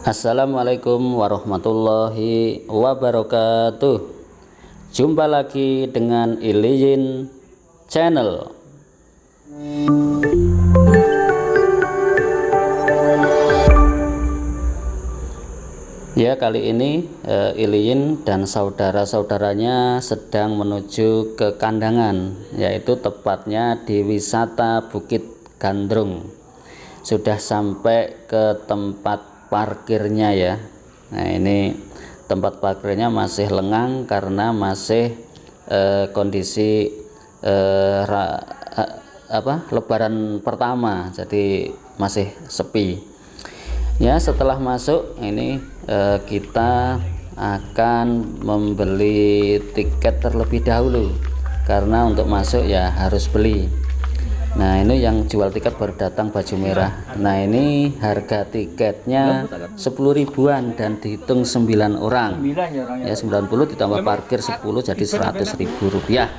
Assalamualaikum warahmatullahi wabarakatuh. Jumpa lagi dengan Iliyin Channel. Ya, kali ini Iliyin dan saudara-saudaranya sedang menuju ke kandangan, yaitu tepatnya di wisata Bukit Gandrung. Sudah sampai ke tempat parkirnya ya. Nah, ini tempat parkirnya masih lengang karena masih kondisi Lebaran pertama, jadi masih sepi ya. Setelah masuk ini kita akan membeli tiket terlebih dahulu karena untuk masuk ya harus beli. Nah, ini yang jual tiket baru datang, baju merah. Nah, ini harga tiketnya 10 ribuan dan dihitung 9 orang ya, 90 ditambah parkir 10 jadi 100 ribu rupiah.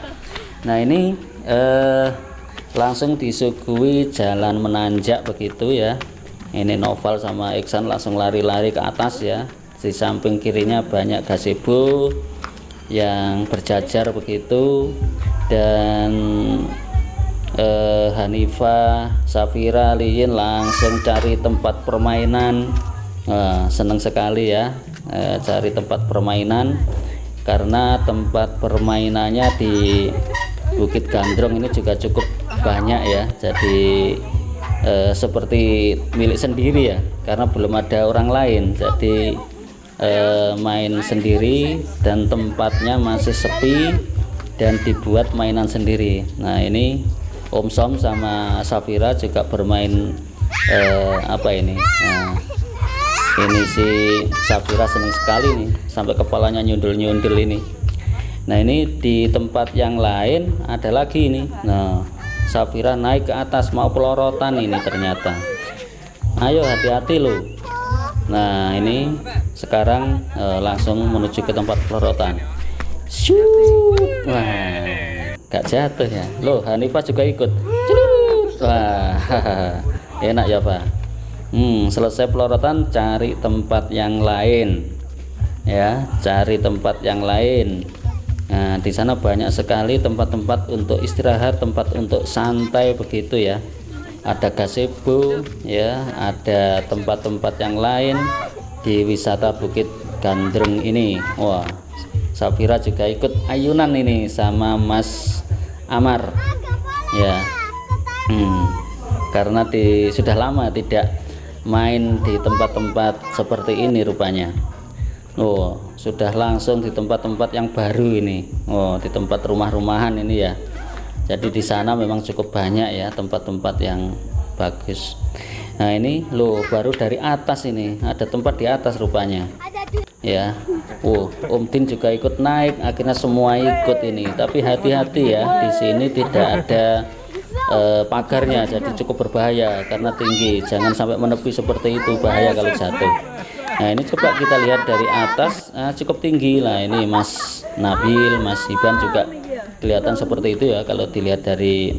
Nah, ini langsung disuguhi jalan menanjak begitu ya. Ini Noval sama Iksan langsung lari-lari ke atas ya. Di samping kirinya banyak gazebo yang berjajar begitu, dan Hanifah, Safira, Liyin langsung cari tempat permainan. Senang sekali ya cari tempat permainan, karena tempat permainannya di Bukit Gandrung ini juga cukup banyak ya. Jadi seperti milik sendiri ya, karena belum ada orang lain. Jadi main sendiri dan tempatnya masih sepi dan dibuat mainan sendiri. Nah, ini Om Som sama Safira juga bermain ini. Nah, ini si Safira senang sekali nih, sampai kepalanya nyundul-nyundul ini. Nah, ini di tempat yang lain ada lagi ini. Nah, Safira naik ke atas mau pelorotan ini ternyata. Ayo hati-hati loh. Nah, ini sekarang langsung menuju ke tempat pelorotan. Shoot. Wah, gak jatuh ya. Loh, Hanifah juga ikut. Wah, enak ya Pak. Selesai pelorotan cari tempat yang lain ya, cari tempat yang lain. Nah, di sana banyak sekali tempat-tempat untuk istirahat, tempat untuk santai begitu ya. Ada gazebo ya, ada tempat-tempat yang lain di wisata Bukit Gandrung ini. Wah, Safira juga ikut ayunan ini sama Mas Amar ya. Karena sudah lama tidak main di tempat-tempat seperti ini rupanya. Oh, sudah langsung di tempat-tempat yang baru ini. Oh, di tempat rumah-rumahan ini ya. Jadi di sana memang cukup banyak ya tempat-tempat yang bagus. Nah, ini loh, baru dari atas ini ada tempat di atas rupanya ya. Om Din juga ikut naik, akhirnya semua ikut ini. Tapi hati-hati ya, di sini tidak ada pagarnya, jadi cukup berbahaya karena tinggi. Jangan sampai menepi seperti itu, bahaya kalau jatuh. Nah, ini coba kita lihat dari atas, cukup tinggi lah. Ini Mas Nabil, Mas Hiban juga kelihatan seperti itu ya kalau dilihat dari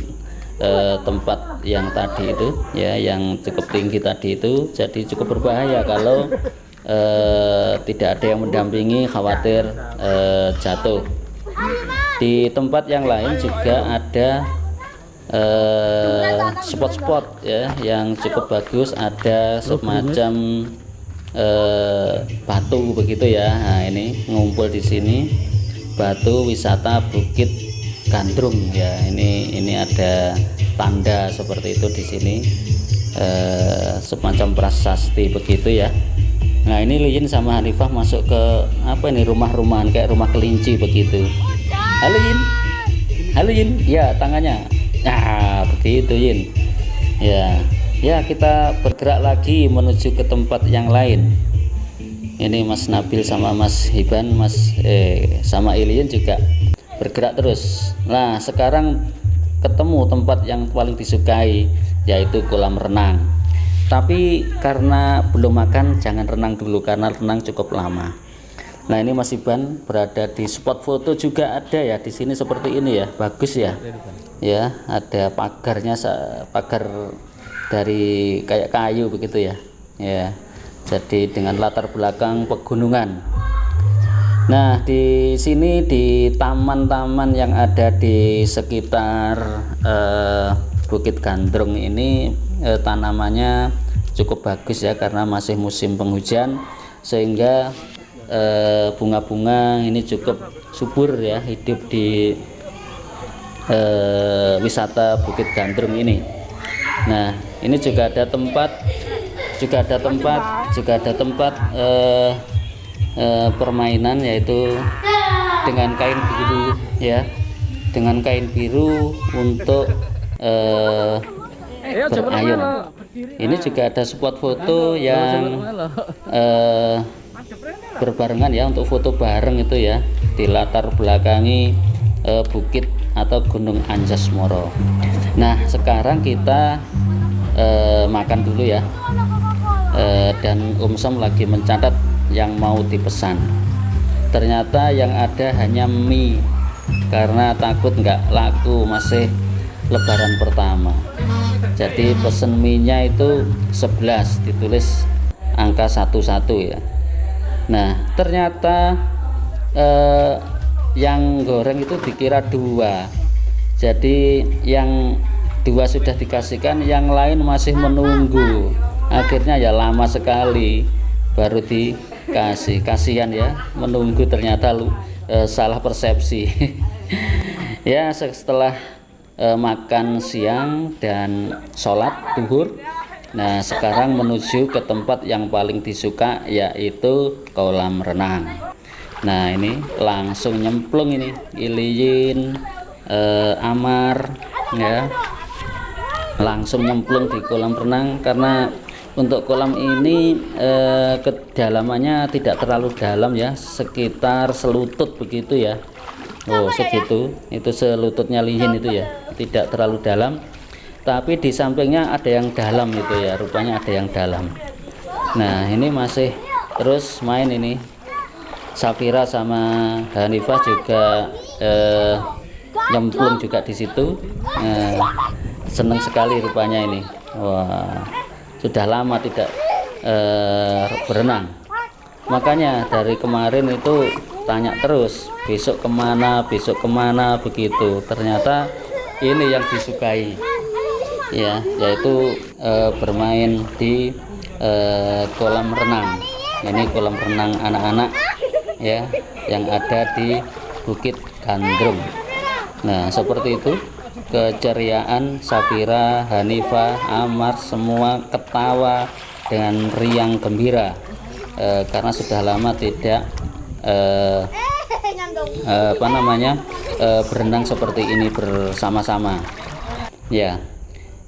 tempat yang tadi itu ya, yang cukup tinggi tadi itu. Jadi cukup berbahaya kalau tidak ada yang mendampingi, khawatir jatuh. Di tempat yang lain juga ada spot-spot ya yang cukup bagus, ada semacam batu begitu ya. Nah, ini ngumpul di sini, batu wisata Bukit Gandrung ya. Ini ada tanda seperti itu di sini, semacam prasasti begitu ya. Nah, ini Liyin sama Hanifah masuk ke rumah-rumahan kayak rumah kelinci begitu. Halo Yin, halo Yin, ya tangannya. Nah, begitu Yin. Ya, kita bergerak lagi menuju ke tempat yang lain. Ini Mas Nabil sama Mas Hiban, sama Iliyin juga bergerak terus. Nah, sekarang ketemu tempat yang paling disukai, yaitu kolam renang. Tapi karena belum makan, jangan renang dulu karena renang cukup lama. Nah, ini Mas Iban berada di spot foto juga ada ya di sini seperti ini ya, bagus ya. Ya, ada pagarnya, pagar dari kayak kayu begitu ya. Ya, Jadi dengan latar belakang pegunungan. Nah, di sini di taman-taman yang ada di sekitar Bukit Gandrung ini tanamannya cukup bagus ya, karena masih musim penghujan, sehingga bunga-bunga ini cukup subur ya hidup di wisata Bukit Gandrung ini. Nah, ini juga ada tempat permainan, yaitu dengan kain biru ya, dengan kain biru untuk berayun. Ini juga ada spot foto yang berbarengan ya, untuk foto bareng itu ya, di latar belakangi bukit atau Gunung Anjas-Moro. Nah, sekarang kita makan dulu ya, dan Som lagi mencatat yang mau dipesan. Ternyata yang ada hanya mie, karena takut nggak laku, masih lebaran pertama. Jadi pesen mie nya itu 11, ditulis angka 11 ya. Nah, ternyata yang goreng itu dikira 2, jadi yang 2 sudah dikasihkan, yang lain masih menunggu. Akhirnya ya lama sekali baru dikasih. Kasihan ya, menunggu, ternyata salah persepsi. Ya, setelah makan siang dan sholat duhur, nah sekarang menuju ke tempat yang paling disuka, yaitu kolam renang. Nah, ini langsung nyemplung ini Iliyin, Amar ya, langsung nyemplung di kolam renang. Karena untuk kolam ini kedalamannya tidak terlalu dalam ya, sekitar selutut begitu ya. Oh, segitu, itu selututnya Liyin itu ya, tidak terlalu dalam. Tapi di sampingnya ada yang dalam itu ya, rupanya ada yang dalam. Nah, ini masih terus main ini. Safira sama Hanifah juga nyemplung juga di situ. Senang sekali rupanya ini. Wah, sudah lama tidak berenang. Makanya dari kemarin itu tanya terus, besok kemana begitu. Ternyata ini yang disukai ya, yaitu bermain di kolam renang. Ini kolam renang anak-anak ya, yang ada di Bukit Gandrung. Nah, seperti itu keceriaan Safira, Hanifah, Amar, semua ketawa dengan riang gembira karena sudah lama tidak berenang seperti ini bersama-sama ya.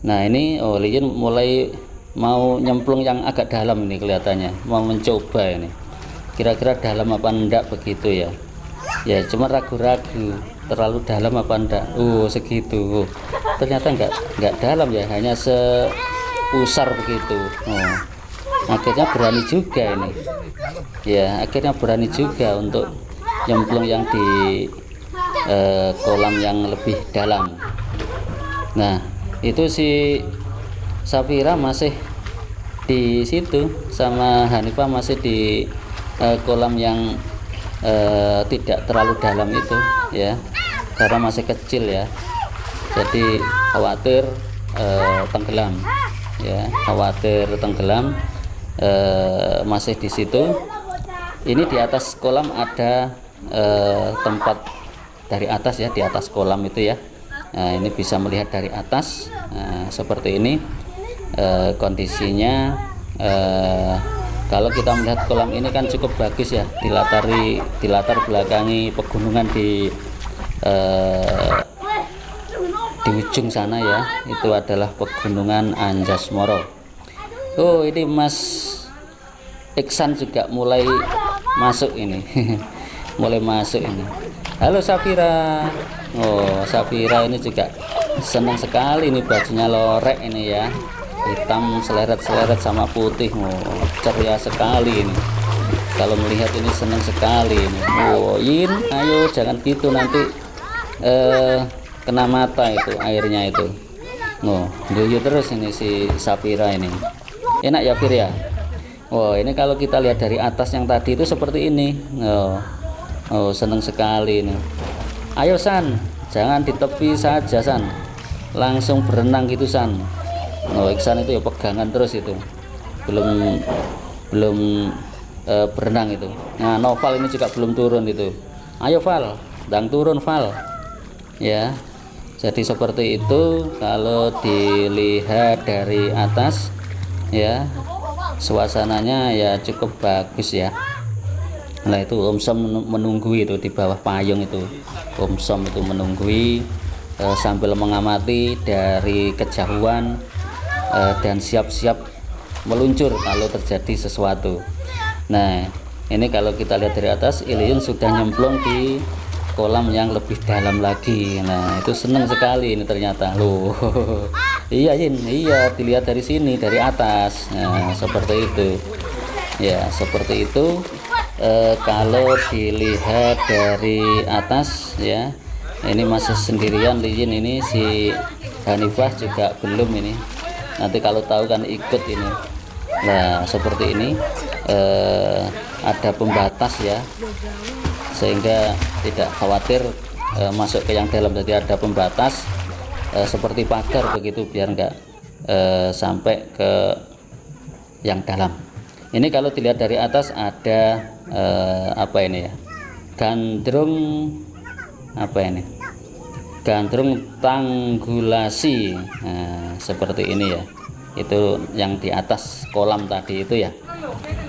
Nah, ini Liyin mulai mau nyemplung yang agak dalam ini, kelihatannya mau mencoba ini, kira-kira dalam apa enggak begitu ya. Ya, cuma ragu-ragu terlalu dalam apa enggak. Segitu. Ternyata enggak dalam ya, hanya sepusar begitu. Akhirnya berani juga ini ya, akhirnya berani juga untuk nyemplung yang di kolam yang lebih dalam. Nah, itu si Safira masih di situ, sama Hanifah masih di kolam yang tidak terlalu dalam itu ya, karena masih kecil ya, jadi khawatir tenggelam ya, khawatir tenggelam. Masih di situ. Ini di atas kolam ada tempat dari atas ya, di atas kolam itu ya. Nah, ini bisa melihat dari atas. Seperti ini kondisinya. Kalau kita melihat kolam ini kan cukup bagus ya, di latar belakangi pegunungan di ujung sana ya, itu adalah Pegunungan Anjas-Moro. Ini Mas Iksan juga mulai masuk ini. Mulai masuk ini. Halo Safira. Safira ini juga senang sekali, ini bajunya lorek ini ya, hitam seleret-seleret sama putih. Ceria sekali ini. Kalau melihat ini senang sekali ini. Yin, ayo jangan gitu, nanti kena mata itu airnya itu. Guyu terus ini si Safira ini. Enak ya Fir ya. Oh, ini kalau kita lihat dari atas yang tadi itu seperti ini. Seneng sekali ini. Ayo San, jangan di tepi saja San, langsung berenang gitu San. Iksan itu ya pegangan terus itu, belum berenang itu. Nah, Noval ini juga belum turun itu. Ayo Val, dang turun Val. Ya, jadi seperti itu kalau dilihat dari atas ya. Suasananya ya cukup bagus ya. Nah, itu Om Som menunggu itu di bawah payung itu. Om Som itu menunggui sambil mengamati dari kejauhan dan siap-siap meluncur kalau terjadi sesuatu. Nah, ini kalau kita lihat dari atas, Iliun sudah nyemplung di kolam yang lebih dalam lagi. Nah, itu senang sekali ini ternyata loh. Iya Yin, iya dilihat dari sini dari atas. Nah, seperti itu ya, seperti itu. Kalau dilihat dari atas ya, ini masih sendirian Yin, ini si Hanifah juga belum ini. Nanti kalau tahu kan ikut ini. Nah, seperti ini ada pembatas ya, sehingga tidak khawatir masuk ke yang dalam. Jadi ada pembatas seperti pagar begitu, biar enggak sampai ke yang dalam. Ini kalau dilihat dari atas ada apa ini ya, gandrung apa ini, gandrung tanggulasi. Nah, seperti ini ya, itu yang di atas kolam tadi itu ya.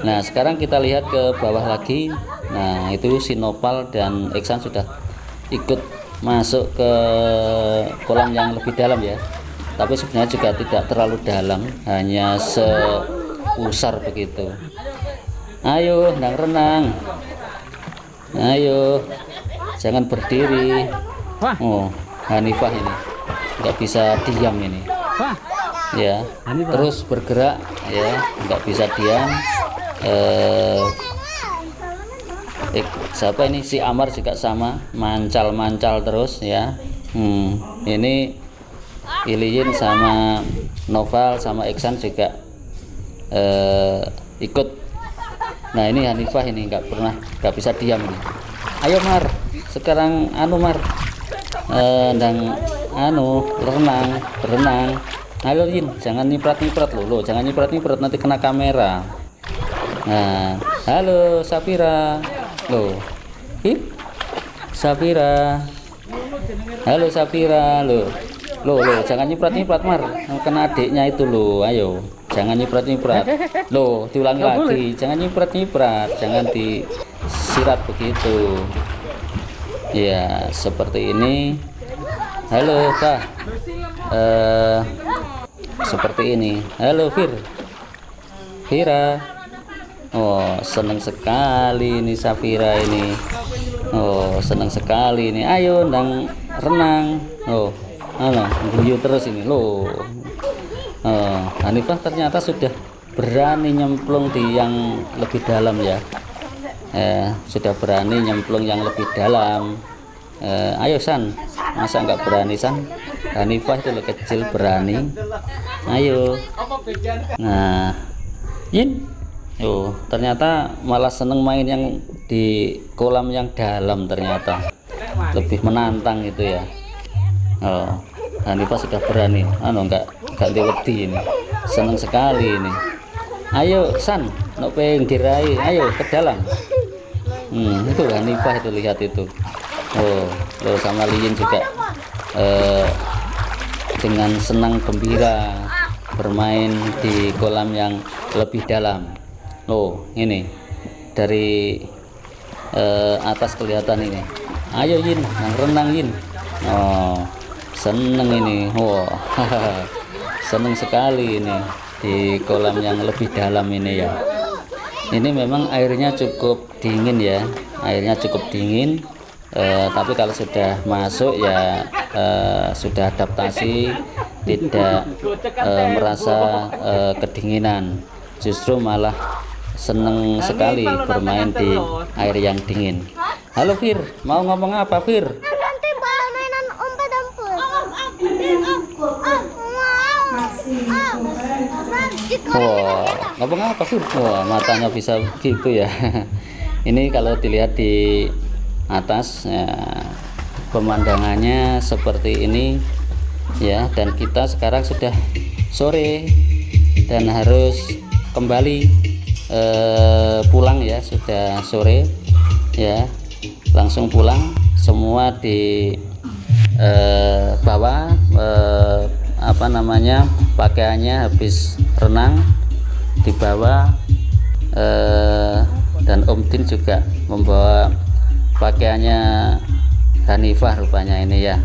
Nah, sekarang kita lihat ke bawah lagi. Nah, itu si Nopal dan Iksan sudah ikut masuk ke kolam yang lebih dalam ya, tapi sebenarnya juga tidak terlalu dalam, hanya seusar begitu. Ayo renang, ayo jangan berdiri. Oh, Hanifah ini nggak bisa diam ini ya, terus bergerak ya, nggak bisa diam. Siapa ini, si Amar juga sama, mancal terus ya. Ini Iliyin sama Noval sama Iksan juga ikut. Nah, ini Hanifah ini nggak bisa diam ini. Ayo Mar, sekarang Mar dan berenang. Ayo Yin, jangan nyiprat lo, jangan nyiprat nanti kena kamera. Nah, halo Safira. Loh, Safira. Halo Safira, lo jangan nyiprat Mar, kena adiknya itu lo. Ayo, jangan nyiprat lo, diulangi lagi, jangan nyiprat, jangan disirat begitu ya, seperti ini. Halo Kak, seperti ini. Halo Vira. Oh, senang sekali ini Safira ini. Oh, senang sekali ini. Ayo renang. Oh, guyu terus ini loh. Hanifah ternyata sudah berani nyemplung di yang lebih dalam ya. Sudah berani nyemplung yang lebih dalam. Ayo San, masa nggak berani San? Hanifah itu loh, kecil berani. Ayo. Nah, Yin. Ternyata malah seneng main yang di kolam yang dalam, ternyata lebih menantang itu ya. Hanifah sudah berani, nggak diwedi ini, seneng sekali ini. Ayo San, no pinggir ayo ke dalam. Itu Hanifah itu, lihat itu. Sama Liyin juga dengan senang gembira bermain di kolam yang lebih dalam. Ini dari atas kelihatan ini. Ayo Yin, renang Yin. Seneng ini. Seneng sekali ini di kolam yang lebih dalam ini ya. Ini memang airnya cukup dingin ya, airnya cukup dingin. Tapi kalau sudah masuk ya sudah adaptasi, tidak merasa kedinginan, justru malah seneng sekali bermain di air yang dingin. Halo Fir, mau ngomong apa Fir? Nanti malah mainan ompet-ompet. Wah, ngapa-ngapa Fir? Wah, matanya bisa gitu ya. Ini kalau dilihat di atas ya, pemandangannya seperti ini ya, dan kita sekarang sudah sore dan harus kembali pulang ya, sudah sore ya, langsung pulang. Semua di bawah apa namanya, pakaiannya habis renang di bawah, dan Om Din juga membawa pakaiannya Hanifah rupanya ini ya.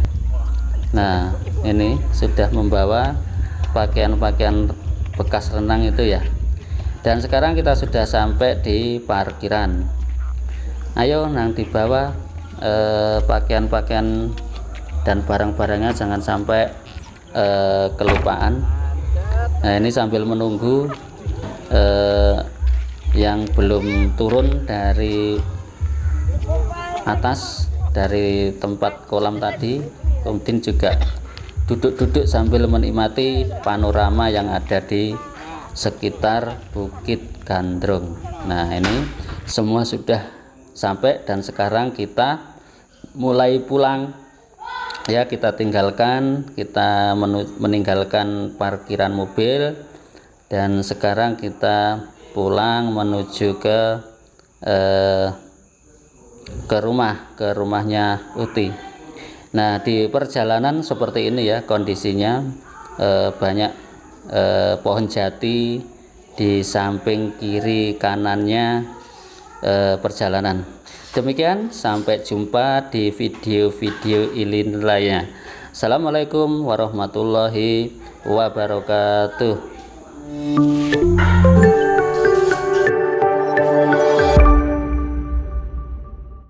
Nah ini sudah membawa pakaian-pakaian bekas renang itu ya. Dan sekarang kita sudah sampai di parkiran. Ayo nang dibawa pakaian-pakaian dan barang-barangnya, jangan sampai kelupaan. Nah ini sambil menunggu yang belum turun dari atas, dari tempat kolam tadi, Om Din juga duduk-duduk sambil menikmati panorama yang ada di sekitar Bukit Gandrung. Nah ini semua sudah sampai dan sekarang kita mulai pulang ya. Kita meninggalkan parkiran mobil dan sekarang kita pulang menuju ke rumahnya Uti. Nah di perjalanan seperti ini ya kondisinya, banyak pohon jati di samping kiri kanannya perjalanan. Demikian, sampai jumpa di video-video ini lainnya. Assalamualaikum warahmatullahi wabarakatuh.